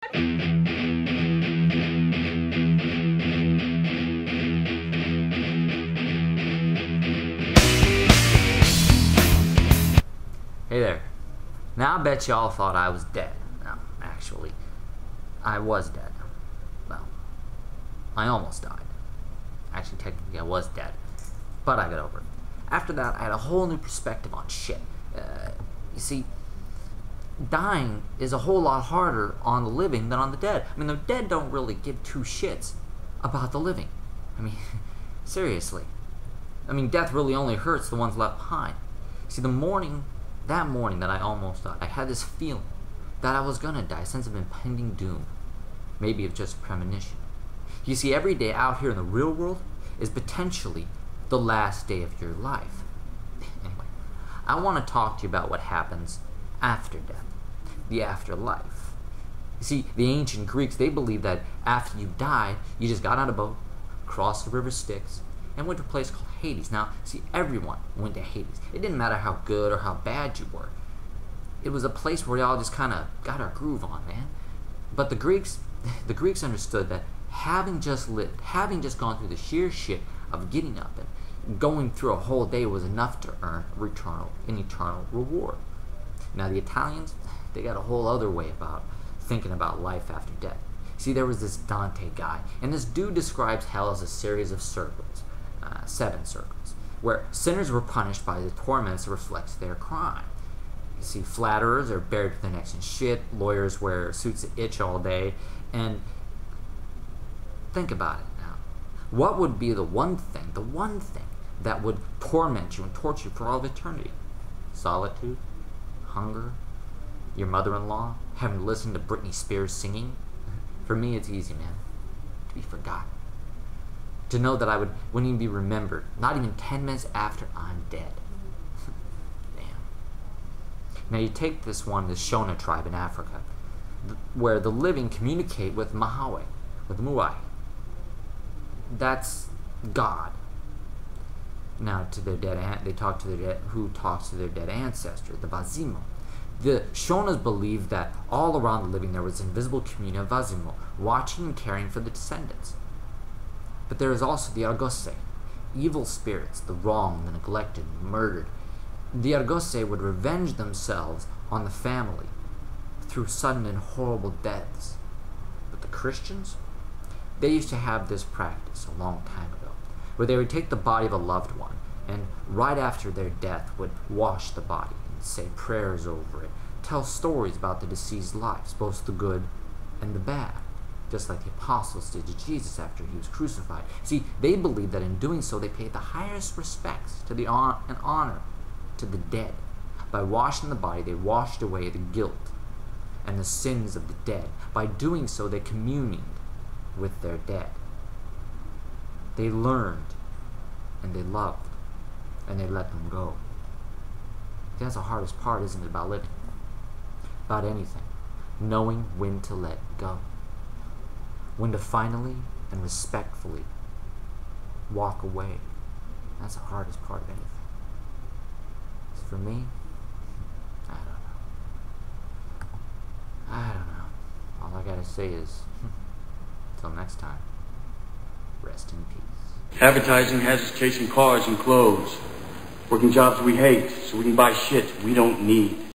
Hey there. Now I bet y'all thought I was dead. No, actually, I was dead. Well, I almost died. Actually, technically I was dead, but I got over it. After that, I had a whole new perspective on shit. You see, dying is a whole lot harder on the living than on the dead. I mean, the dead don't really give two shits about the living. I mean, seriously. I mean, death really only hurts the ones left behind. See, that morning that I almost died, I had this feeling that I was gonna die, a sense of impending doom. Maybe of just premonition. You see, every day out here in the real world is potentially the last day of your life. Anyway, I want to talk to you about what happens after death, the afterlife. You see, the ancient Greeks, they believed that after you died, you just got on a boat, crossed the river Styx, and went to a place called Hades. Now, see, everyone went to Hades. It didn't matter how good or how bad you were. It was a place where we all just kind of got our groove on, man. But the Greeks understood that having just lived, having just gone through the sheer shit of getting up and going through a whole day was enough to earn an eternal reward. Now, the Italians, they got a whole other way about thinking about life after death. See, there was this Dante guy, and this dude describes hell as a series of circles, 7 circles, where sinners were punished by the torments that reflects their crime. You see, flatterers are buried to their necks in shit, lawyers wear suits that itch all day, and think about it now. What would be the one thing that would torment you and torture you for all of eternity? Solitude? Hunger? Your mother-in-law? Having to listen to Britney Spears singing? For me, it's easy, man. To be forgotten. To know that I wouldn't even be remembered, not even 10 minutes after I'm dead. Damn. Now you take this Shona tribe in Africa, where the living communicate with Mahawe, with Muai. That's God. Now, to their dead they talk to their dead, who talks to their dead ancestor, the Bazimo. The Shonas believed that all around the living there was an invisible community of Bazimo, watching and caring for the descendants. But there is also the Argose, evil spirits, the wronged, the neglected, murdered. The Argose would revenge themselves on the family through sudden and horrible deaths. But the Christians, they used to have this practice a long time ago, where they would take the body of a loved one and right after their death would wash the body and say prayers over it, tell stories about the deceased's lives, both the good and the bad, just like the apostles did to Jesus after he was crucified. See, they believed that in doing so they paid the highest respects to and honor to the dead. By washing the body, they washed away the guilt and the sins of the dead. By doing so, they communed with their dead. They learned, and they loved, and they let them go. That's the hardest part, isn't it, about living? About anything. Knowing when to let go. When to finally and respectfully walk away. That's the hardest part of anything. So for me, I don't know. All I gotta say is, until next time, rest in peace. Advertising has us chasing cars and clothes, working jobs we hate so we can buy shit we don't need.